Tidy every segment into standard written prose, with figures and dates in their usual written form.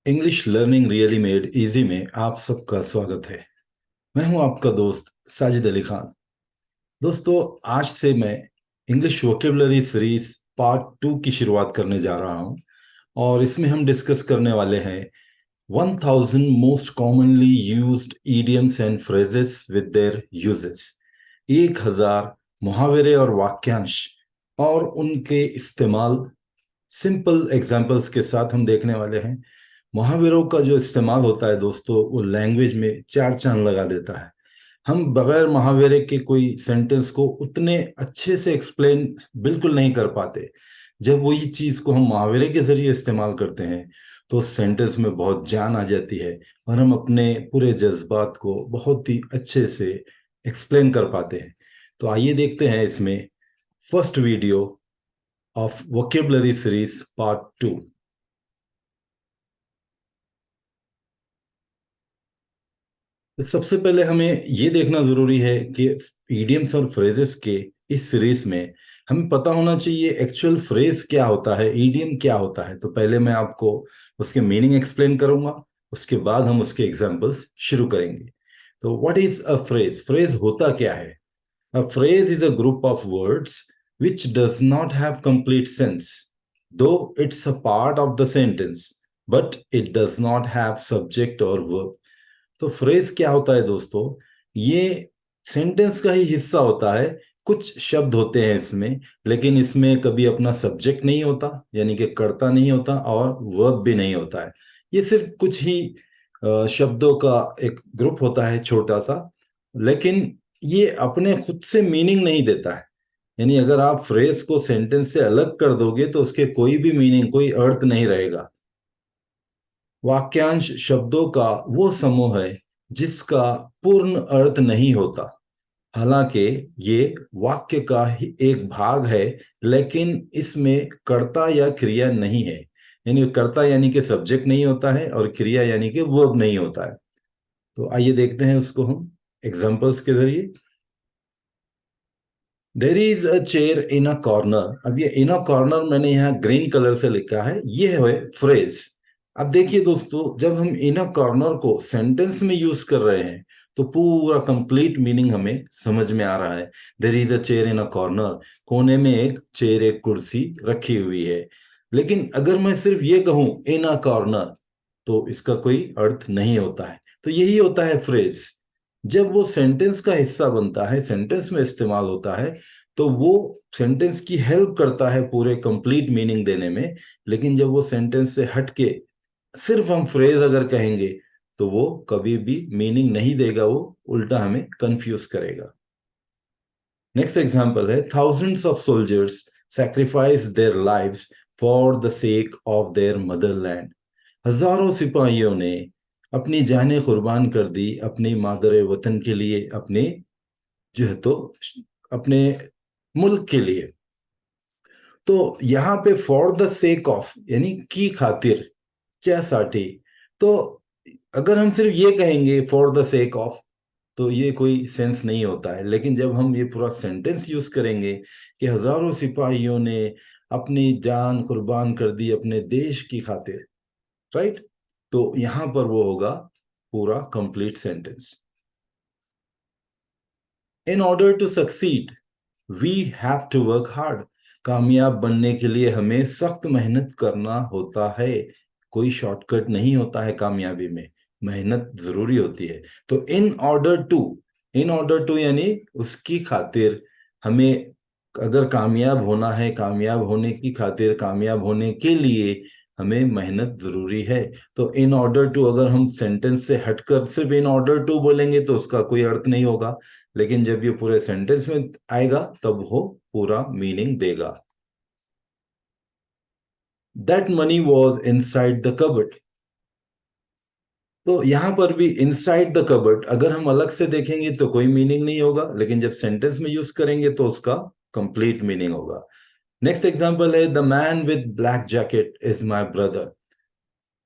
English learning really made easy में आप सबका स्वागत है। मैं हूं आपका दोस्त साजिद अली खान। दोस्तों, आज से मैं इंग्लिश वोकेबलरी सीरीज पार्ट 2 की शुरुआत करने जा रहा हूं और इसमें हम डिस्कस करने वाले हैं 1000 most commonly used idioms and phrases with their uses. 1000 मुहावरे और वाक्यांश और उनके इस्तेमाल सिंपल एग्जाम्पल्स के साथ हम देखने वाले हैं। मुहावरों का जो इस्तेमाल होता है दोस्तों, वो लैंग्वेज में चार चांद लगा देता है। हम बगैर मुहावरे के कोई सेंटेंस को उतने अच्छे से एक्सप्लेन बिल्कुल नहीं कर पाते। जब वही चीज को हम मुहावरे के जरिए इस्तेमाल करते हैं तो सेंटेंस में बहुत जान आ जाती है और हम अपने पूरे जज्बात को बहुत ही अच्छे से एक्सप्लेन कर पाते हैं। तो आइए देखते हैं इसमें first video of vocabulary series part 2। तो सबसे पहले हमें ये देखना जरूरी है कि इडियम्स और फ्रेजेस के इस सीरीज में हमें पता होना चाहिए एक्चुअल फ्रेज क्या होता है, इडियम क्या होता है। तो पहले मैं आपको उसके मीनिंग एक्सप्लेन करूंगा, उसके बाद हम उसके एग्जांपल्स शुरू करेंगे। तो what is a phrase? Phrase होता क्या है? A phrase is a group of words which does not have complete sense, though it's a part of the sentence, but it does not have subject or verb. तो phrase क्या होता है दोस्तों? ये sentence का ही हिस्सा होता है। कुछ शब्द होते हैं इसमें, लेकिन इसमें कभी अपना सब्जेक्ट नहीं होता, यानी कि कर्ता नहीं होता, और वर्ब भी नहीं होता है। ये सिर्फ कुछ ही शब्दों का एक ग्रुप होता है, छोटा सा। लेकिन ये अपने खुद से मीनिंग नहीं देता है। यानी अगर आप फ्रेज को सेंटेंस से अलग कर दोगे तो उसके कोई भी मीनिंग, कोई अर्थ नहीं रहेगा। वाक्यांश शब्दों का वो समूह है जिसका पूर्ण अर्थ नहीं होता। हालांकि ये वाक्य का ही एक भाग है, लेकिन इसमें कर्ता या क्रिया नहीं है। यानी कर्ता यानी कि सब्जेक्ट नहीं होता है और क्रिया यानी कि वर्ब नहीं होता है। तो आइए देखते हैं उसको हम एग्जांपल्स के जरिए। There is a chair in a corner. अब ये इन अ कॉर्नर मैंने यहाँ ग्रीन कलर से लिखा है, ये है फ्रेज। अब देखिए दोस्तों, जब हम इन अ कॉर्नर को सेंटेंस में यूज कर रहे हैं तो पूरा कंप्लीट मीनिंग हमें समझ में आ रहा है। There is a chair in a corner, कोने में एक चेयर, एक कुर्सी रखी हुई है। लेकिन अगर मैं सिर्फ ये कहूं इन अ कॉर्नर, तो इसका कोई अर्थ नहीं होता है। तो यही होता है फ्रेज। जब वो सेंटेंस का हिस्सा बनता है, सेंटेंस में इस्तेमाल होता है, तो वो सेंटेंस की हेल्प करता है पूरे कंप्लीट मीनिंग देने में। लेकिन जब वो सेंटेंस से हटके सिर्फ हम फ्रेज अगर कहेंगे तो वो कभी भी मीनिंग नहीं देगा, वो उल्टा हमें कंफ्यूज करेगा। नेक्स्ट एग्जांपल है, thousands of soldiers sacrifice their lives for the sake of their Motherland. हजारों सिपाहियों ने अपनी जानें कुर्बान कर दी अपनी मादर वतन के लिए, अपने जो है तो अपने मुल्क के लिए। तो यहाँ पे फॉर द सेक ऑफ यानी की खातिर, जैसाठी। तो अगर हम सिर्फ ये कहेंगे फॉर द सेक ऑफ, तो ये कोई सेंस नहीं होता है। लेकिन जब हम ये पूरा सेंटेंस यूज करेंगे कि हजारों सिपाहियों ने अपनी जान कुर्बान कर दी अपने देश की खातिर, राइट, तो यहां पर वो होगा पूरा complete sentence. In order to succeed we have to work hard. कामयाब बनने के लिए हमें सख्त मेहनत करना होता है। कोई शॉर्टकट नहीं होता है कामयाबी में, मेहनत जरूरी होती है। तो इन ऑर्डर टू यानी उसकी खातिर, हमें अगर कामयाब होना है, कामयाब होने की खातिर, कामयाब होने के लिए हमें मेहनत जरूरी है। तो इन ऑर्डर टू अगर हम सेंटेंस से हटकर सिर्फ इन ऑर्डर टू बोलेंगे तो उसका कोई अर्थ नहीं होगा। लेकिन जब ये पूरे सेंटेंस में आएगा तब वो पूरा मीनिंग देगा। That money was inside the cupboard. तो यहां पर भी इनसाइड द कबर्ड अगर हम अलग से देखेंगे तो कोई मीनिंग नहीं होगा, लेकिन जब सेंटेंस में यूज करेंगे तो उसका कंप्लीट मीनिंग होगा। नेक्स्ट एग्जांपल है, the man with black jacket is my brother.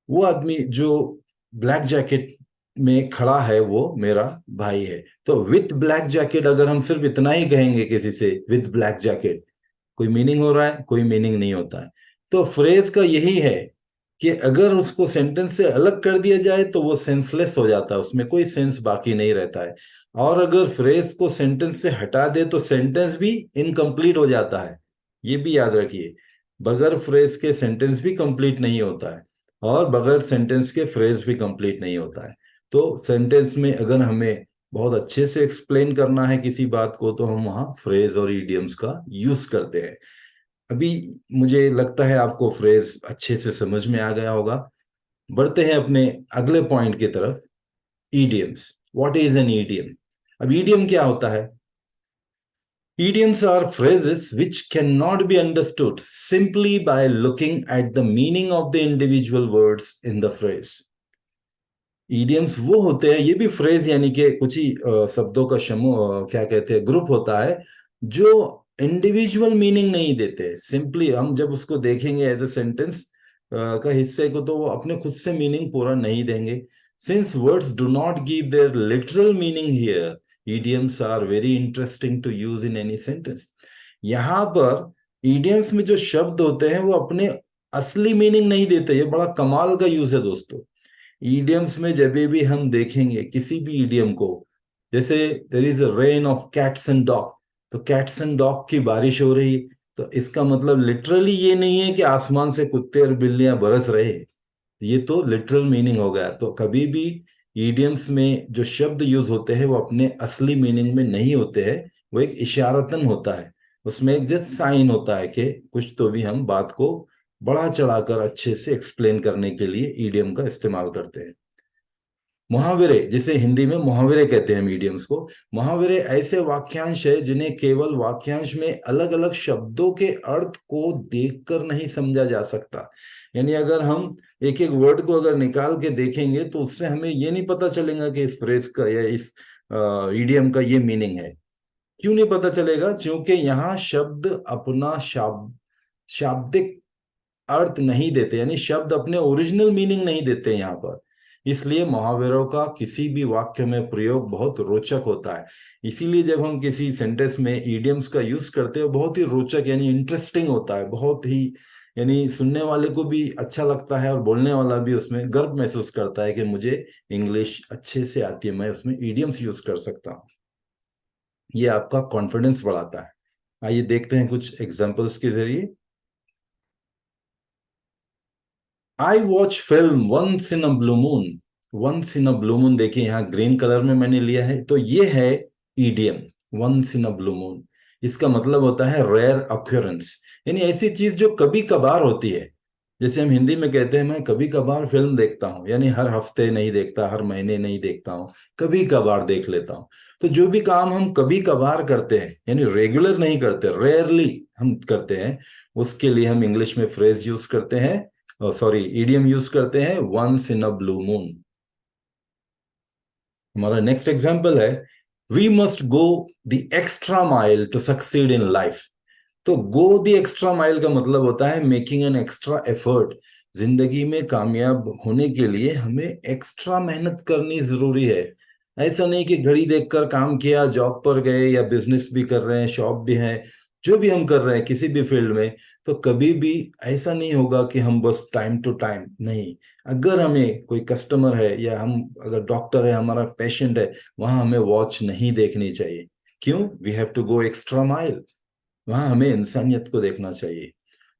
वो आदमी जो ब्लैक जैकेट में खड़ा है वो मेरा भाई है। तो विथ ब्लैक जैकेट अगर हम सिर्फ इतना ही कहेंगे किसी से, विथ ब्लैक जैकेट, कोई मीनिंग हो रहा है? कोई मीनिंग नहीं होता है। तो फ्रेज का यही है कि अगर उसको सेंटेंस से अलग कर दिया जाए तो वो सेंसलेस हो जाता है, उसमें कोई सेंस बाकी नहीं रहता है। और अगर फ्रेज को सेंटेंस से हटा दे तो सेंटेंस भी इनकम्प्लीट हो जाता है। ये भी याद रखिए, बगैर फ्रेज के सेंटेंस भी कंप्लीट नहीं होता है, और बगैर सेंटेंस के फ्रेज भी कंप्लीट नहीं होता है। तो सेंटेंस में अगर हमें बहुत अच्छे से एक्सप्लेन करना है किसी बात को, तो हम वहाँ फ्रेज और ईडियम्स का यूज करते हैं। अभी मुझे लगता है आपको फ्रेज अच्छे से समझ में आ गया होगा। बढ़ते हैं अपने अगले पॉइंट की तरफ, idioms. What is an idiom? अब ईडियम क्या होता है? Idioms are phrases which cannot be understood simply by looking at the meaning of the individual words in the phrase. Idioms वो होते हैं, ये भी फ्रेज यानी कि कुछ ही शब्दों का समूह, क्या कहते हैं, ग्रुप होता है, जो इंडिविजुअल मीनिंग नहीं देते। सिंपली हम जब उसको देखेंगे एज ए सेंटेंस का हिस्से को, तो वो अपने खुद से मीनिंग पूरा नहीं देंगे। Since words do not give their literal meaning here, idioms are very interesting to use in any sentence. यहाँ पर idioms में जो शब्द होते हैं वो अपने असली मीनिंग नहीं देते। ये बड़ा कमाल का यूज है दोस्तों। ईडियम्स में जब भी हम देखेंगे किसी भी ईडियम को, जैसे there is a rain of cats and dog, तो कैट्स एंड डॉग की बारिश हो रही है, तो इसका मतलब लिटरली ये नहीं है कि आसमान से कुत्ते और बिल्लियां बरस रहे, ये तो लिटरल मीनिंग हो गया। तो कभी भी ईडियम्स में जो शब्द यूज होते हैं वो अपने असली मीनिंग में नहीं होते हैं, वो एक इशारतन होता है, उसमें एक जस्ट साइन होता है कि कुछ तो भी हम बात को बढ़ा चढ़ाकर अच्छे से एक्सप्लेन करने के लिए ईडियम का इस्तेमाल करते हैं। मुहावरे, जिसे हिंदी में मुहावरे कहते हैं मीडियम्स को। मुहावरे ऐसे वाक्यांश है जिन्हें केवल वाक्यांश में अलग अलग शब्दों के अर्थ को देखकर नहीं समझा जा सकता। यानी अगर हम एक एक वर्ड को अगर निकाल के देखेंगे तो उससे हमें ये नहीं पता चलेगा कि इस फ्रेज का या इस ईडियम का ये मीनिंग है। क्यों नहीं पता चलेगा? क्योंकि यहाँ शब्द अपना शाब्दिक अर्थ नहीं देते, यानी शब्द अपने ओरिजिनल मीनिंग नहीं देते यहाँ पर। इसलिए मुहावरों का किसी भी वाक्य में प्रयोग बहुत रोचक होता है। इसीलिए जब हम किसी सेंटेंस में ईडियम्स का यूज करते हैं, बहुत ही रोचक यानी इंटरेस्टिंग होता है, बहुत ही, यानी सुनने वाले को भी अच्छा लगता है और बोलने वाला भी उसमें गर्व महसूस करता है कि मुझे इंग्लिश अच्छे से आती है, मैं उसमें ईडियम्स यूज कर सकता हूँ। ये आपका कॉन्फिडेंस बढ़ाता है। आइए देखते हैं कुछ एग्जाम्पल्स के जरिए। I watch film once in a blue moon. Once in a blue moon, देखिए यहाँ ग्रीन कलर में मैंने लिया है, तो ये है idiom, once in a blue moon. इसका मतलब होता है रेयर अक्यूरेंस, यानी ऐसी चीज जो कभी कभार होती है। जैसे हम हिंदी में कहते हैं मैं कभी कभार फिल्म देखता हूँ, यानी हर हफ्ते नहीं देखता, हर महीने नहीं देखता हूँ, कभी कभार देख लेता हूँ। तो जो भी काम हम कभी कभार करते हैं, यानी रेगुलर नहीं करते, रेयरली हम करते हैं, उसके लिए हम इंग्लिश में फ्रेज यूज करते हैं, सॉरी ईडियम यूज करते हैं, once in a blue moon. हमारा नेक्स्ट एग्जाम्पल है, we must go the extra mile to succeed in life. तो गो द एक्स्ट्रा माइल का मतलब होता है मेकिंग एन एक्स्ट्रा एफर्ट। जिंदगी में कामयाब होने के लिए हमें एक्स्ट्रा मेहनत करनी जरूरी है। ऐसा नहीं कि घड़ी देखकर काम किया, जॉब पर गए या बिजनेस भी कर रहे हैं, शॉप भी है, जो भी हम कर रहे हैं किसी भी फील्ड में, तो कभी भी ऐसा नहीं होगा कि हम बस टाइम टू टाइम नहीं। अगर हमें कोई कस्टमर है या हम अगर डॉक्टर है, हमारा पेशेंट है, वहां हमें वॉच नहीं देखनी चाहिए। क्यों? We have to go extra mile, वहां हमें इंसानियत को देखना चाहिए।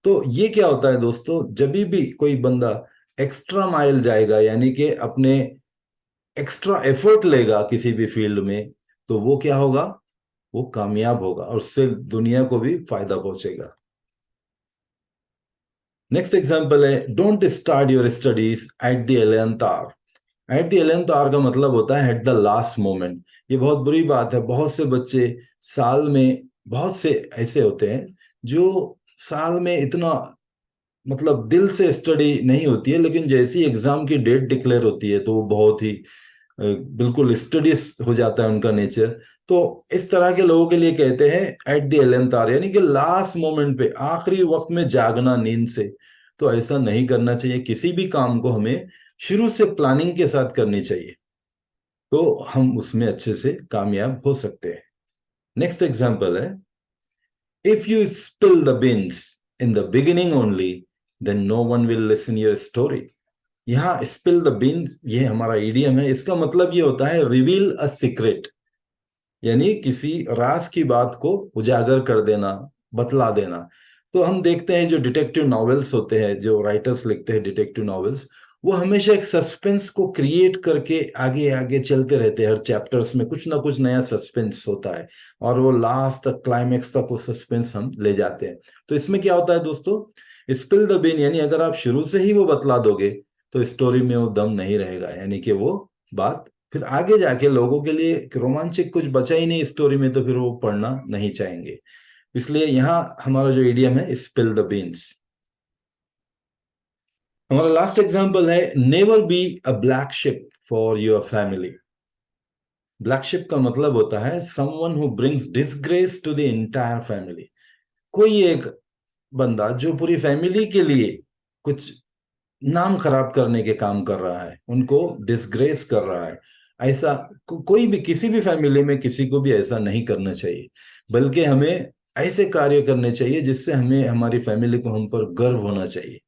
तो ये क्या होता है दोस्तों, जब भी कोई बंदा एक्स्ट्रा माइल जाएगा, यानी कि अपने एक्स्ट्रा एफर्ट लेगा किसी भी फील्ड में, तो वो क्या होगा? वो कामयाब होगा और उससे दुनिया को भी फायदा पहुंचेगा। नेक्स्ट एग्जाम्पल है, don't start your studies at the 11th hour. At the 11th hour का मतलब होता है एट द लास्ट मोमेंट। ये बहुत बुरी बात है। बहुत से बच्चे साल में, बहुत से ऐसे होते हैं जो साल में इतना, मतलब दिल से स्टडी नहीं होती है, लेकिन जैसी एग्जाम की डेट डिक्लेयर होती है तो वो बहुत ही बिल्कुल स्टडीज हो जाता है उनका नेचर। तो इस तरह के लोगों के लिए कहते हैं एट द 11th आवर, यानी कि लास्ट मोमेंट पे, आखिरी वक्त में जागना नींद से। तो ऐसा नहीं करना चाहिए। किसी भी काम को हमें शुरू से प्लानिंग के साथ करनी चाहिए, तो हम उसमें अच्छे से कामयाब हो सकते हैं। नेक्स्ट एग्जाम्पल है, if you spill the beans in the beginning only, then no one will listen your story. यहाँ स्पिल द बीन्स ये हमारा ईडियम है, इसका मतलब ये होता है रिवील अ सीक्रेट, यानी किसी राज की बात को उजागर कर देना, बतला देना। तो हम देखते हैं जो डिटेक्टिव नॉवेल्स होते हैं, जो राइटर्स लिखते हैं डिटेक्टिव नॉवेल्स, वो हमेशा एक सस्पेंस को क्रिएट करके आगे आगे चलते रहते हैं। हर चैप्टर्स में कुछ ना कुछ नया सस्पेंस होता है और वो लास्ट तक, क्लाइमेक्स तक वो सस्पेंस हम ले जाते हैं। तो इसमें क्या होता है दोस्तों, स्पिल द बीन, यानी अगर आप शुरू से ही वो बतला दोगे तो स्टोरी में वो दम नहीं रहेगा, यानी कि वो बात फिर आगे जाके लोगों के लिए रोमांचक कुछ बचा ही नहीं स्टोरी में, तो फिर वो पढ़ना नहीं चाहेंगे। इसलिए यहाँ हमारा जो इडियम है स्पिल द बीन्स। हमारा लास्ट एग्जांपल है never be a black sheep for your family. Black sheep का मतलब होता है someone who brings disgrace to the entire family. कोई एक बंदा जो पूरी फैमिली के लिए कुछ नाम खराब करने के काम कर रहा है, उनको डिसग्रेस कर रहा है, ऐसा कोई भी किसी भी फैमिली में किसी को भी ऐसा नहीं करना चाहिए, बल्कि हमें ऐसे कार्य करने चाहिए जिससे हमें, हमारी फैमिली को हम पर गर्व होना चाहिए।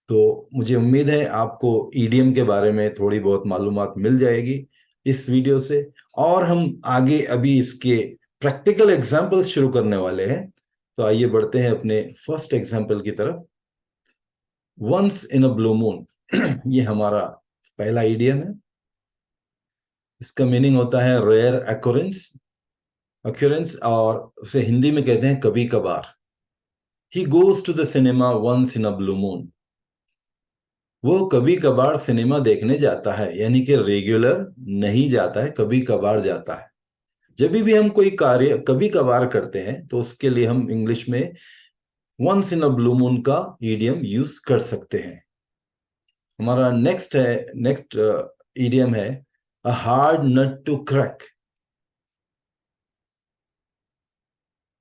तो मुझे उम्मीद है आपको ईडीएम के बारे में थोड़ी बहुत मालूमात मिल जाएगी इस वीडियो से, और हम आगे अभी इसके प्रैक्टिकल एग्जाम्पल्स शुरू करने वाले हैं। तो आइए बढ़ते हैं अपने फर्स्ट एग्जाम्पल की तरफ। Once in a blue moon ये हमारा पहला इडियम है। इसका मीनिंग होता है रेयर अक्योरेंस, अक्योरेंस, और उसे हिंदी में कहते हैं कभी कभार। He goes to the cinema once in a blue moon. वो कभी कभार सिनेमा देखने जाता है, यानी कि रेगुलर नहीं जाता है, कभी कभार जाता है। जब भी हम कोई कार्य कभी कभार करते हैं तो उसके लिए हम इंग्लिश में once in a blue moon का इडियम यूज कर सकते हैं। हमारा नेक्स्ट इडियम है a hard nut to crack.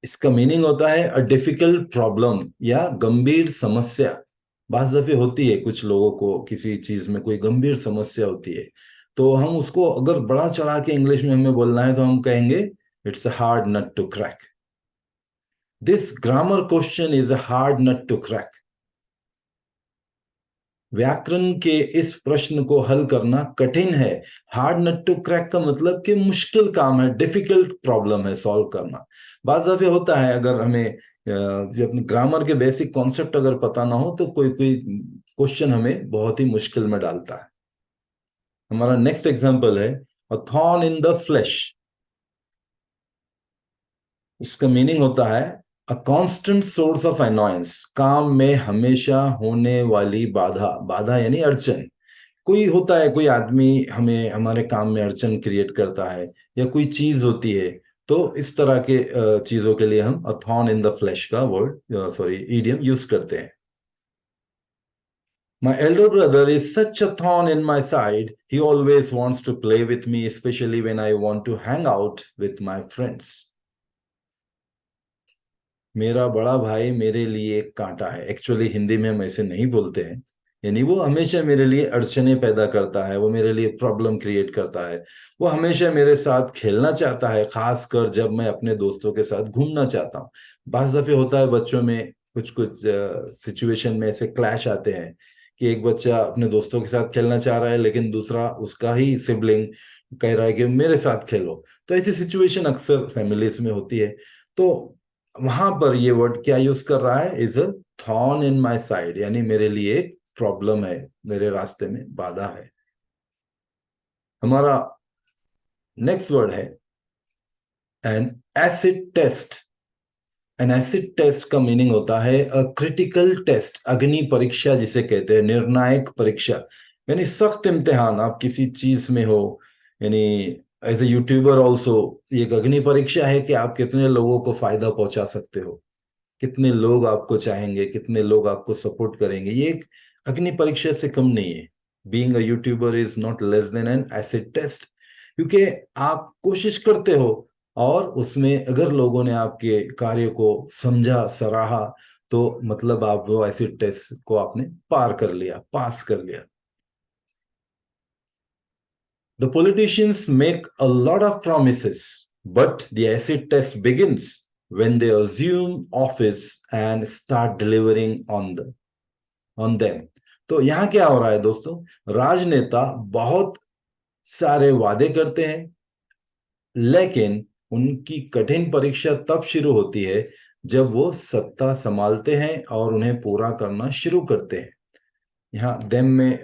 इसका मीनिंग होता है अ डिफिकल्ट प्रॉब्लम या गंभीर समस्या। बात दफे होती है कुछ लोगों को किसी चीज में कोई गंभीर समस्या होती है, तो हम उसको अगर बड़ा चढ़ा के इंग्लिश में हमें बोलना है तो हम कहेंगे it's a hard nut to crack. This grammar question is a hard nut to crack. व्याकरण के इस प्रश्न को हल करना कठिन है। हार्ड नट टू क्रैक का मतलब कि मुश्किल काम है, डिफिकल्ट प्रॉब्लम है सॉल्व करना। बात दफे होता है अगर हमें जो अपने ग्रामर के बेसिक कॉन्सेप्ट अगर पता ना हो तो कोई कोई क्वेश्चन हमें बहुत ही मुश्किल में डालता है। हमारा नेक्स्ट एग्जांपल है अ थॉर्न इन द फ्लैश। इसका मीनिंग होता है a constant source of annoyance, काम में हमेशा होने वाली बाधा। बाधा यानी अड़चन। कोई होता है, कोई आदमी हमें हमारे काम में अड़चन क्रिएट करता है, या कोई चीज होती है, तो इस तरह के चीजों के लिए हम अ थॉर्न इन द फ्लैश का वर्ड, सॉरी, इडियम यूज करते हैं। My elder brother is such a thorn in my side. He always wants to play with me, especially when I want to hang out with my friends. मेरा बड़ा भाई मेरे लिए एक कांटा है। एक्चुअली हिंदी में हम ऐसे नहीं बोलते हैं, यानी वो हमेशा मेरे लिए अड़चने पैदा करता है, वो मेरे लिए प्रॉब्लम क्रिएट करता है। वो हमेशा मेरे साथ खेलना चाहता है, खासकर जब मैं अपने दोस्तों के साथ घूमना चाहता हूँ। बाज़ दफे होता है बच्चों में कुछ कुछ सिचुएशन में ऐसे क्लैश आते हैं कि एक बच्चा अपने दोस्तों के साथ खेलना चाह रहा है लेकिन दूसरा उसका ही सिबलिंग कह रहा है कि मेरे साथ खेलो। तो ऐसी सिचुएशन अक्सर फैमिलीज में होती है। तो वहां पर ये वर्ड क्या यूज कर रहा है, is a thorn in my side, यानी मेरे लिए एक प्रॉब्लम है, मेरे रास्ते में बाधा है। हमारा नेक्स्ट वर्ड है an acid test. An acid test का मीनिंग होता है अ क्रिटिकल टेस्ट, अग्नि परीक्षा जिसे कहते हैं, निर्णायक परीक्षा, यानी सख्त इम्तिहान। आप किसी चीज में हो, यानी एज ए यूट्यूबर ऑल्सो ये एक अग्नि परीक्षा है कि आप कितने लोगों को फायदा पहुंचा सकते हो, कितने लोग आपको चाहेंगे, कितने लोग आपको सपोर्ट करेंगे। ये एक अग्नि परीक्षा से कम नहीं है। Being a YouTuber is not less than an acid test, क्योंकि आप कोशिश करते हो और उसमें अगर लोगों ने आपके कार्य को समझा, सराहा, तो मतलब आप वो एसिड टेस्ट को आपने पार कर लिया, पास कर लिया। The politicians make a lot of promises, but the acid test begins when they assume office and start delivering on them. On them. तो यहाँ क्या हो रहा है दोस्तों, राजनेता बहुत सारे वादे करते हैं, लेकिन उनकी कठिन परीक्षा तब शुरू होती है जब वो सत्ता संभालते हैं और उन्हें पूरा करना शुरू करते हैं। यहाँ देम में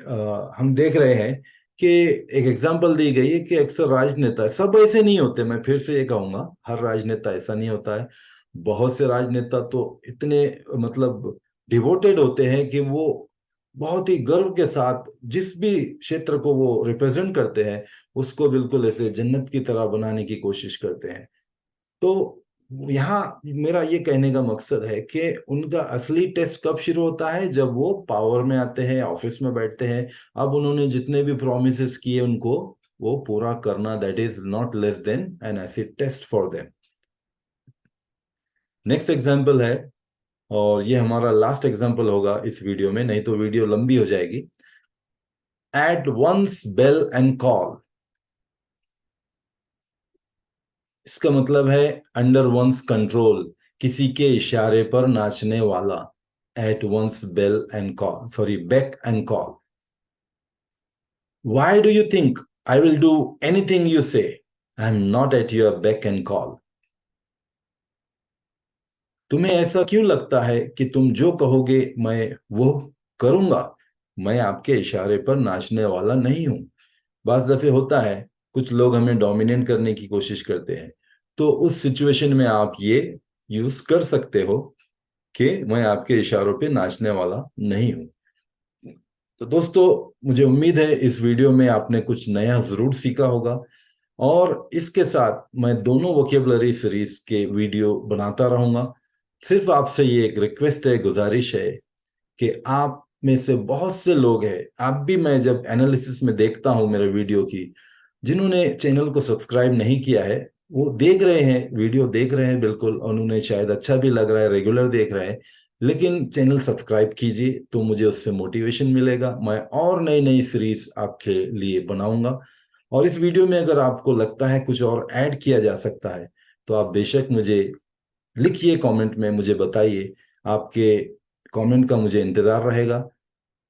हम देख रहे हैं कि एक एग्जांपल दी गई है कि अक्सर राजनेता, सब ऐसे नहीं होते, मैं फिर से ये कहूंगा, हर राजनेता ऐसा नहीं होता है। बहुत से राजनेता तो इतने मतलब डिवोटेड होते हैं कि वो बहुत ही गर्व के साथ जिस भी क्षेत्र को वो रिप्रेजेंट करते हैं उसको बिल्कुल ऐसे जन्नत की तरह बनाने की कोशिश करते हैं। तो यहाँ मेरा ये कहने का मकसद है कि उनका असली टेस्ट कब शुरू होता है, जब वो पावर में आते हैं, ऑफिस में बैठते हैं। अब उन्होंने जितने भी प्रोमिसेस किए उनको वो पूरा करना, that is not less than an acid test for them. Next example है, और ये हमारा लास्ट एग्जाम्पल होगा इस वीडियो में, नहीं तो वीडियो लंबी हो जाएगी। At once bell and call, इसका मतलब है अंडर वंस कंट्रोल, किसी के इशारे पर नाचने वाला। At once bell and call, sorry, beck and call. Why do you think I will do anything you say, I am not at your beck and call. तुम्हें ऐसा क्यों लगता है कि तुम जो कहोगे मैं वो करूंगा, मैं आपके इशारे पर नाचने वाला नहीं हूं। बाज दफे होता है कुछ लोग हमें डोमिनेट करने की कोशिश करते हैं, तो उस सिचुएशन में आप ये यूज कर सकते हो कि मैं आपके इशारों पे नाचने वाला नहीं हूं। तो दोस्तों, मुझे उम्मीद है इस वीडियो में आपने कुछ नया जरूर सीखा होगा, और इसके साथ मैं दोनों वोकेबलरी सीरीज के वीडियो बनाता रहूंगा। सिर्फ आपसे ये एक रिक्वेस्ट है, गुजारिश है कि आप में से बहुत से लोग हैं, आप भी, मैं जब एनालिसिस में देखता हूँ मेरे वीडियो की, जिन्होंने चैनल को सब्सक्राइब नहीं किया है, वो देख रहे हैं, वीडियो देख रहे हैं बिल्कुल, और उन्हें शायद अच्छा भी लग रहा है, रेगुलर देख रहे हैं, लेकिन चैनल सब्सक्राइब कीजिए तो मुझे उससे मोटिवेशन मिलेगा, मैं और नई नई सीरीज आपके लिए बनाऊंगा। और इस वीडियो में अगर आपको लगता है कुछ और ऐड किया जा सकता है तो आप बेशक मुझे लिखिए, कमेंट में मुझे बताइए। आपके कमेंट का मुझे इंतजार रहेगा,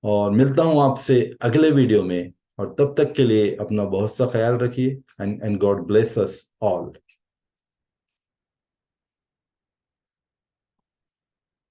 और मिलता हूं आपसे अगले वीडियो में। और तब तक के लिए अपना बहुत सा ख्याल रखिए, and God bless us all.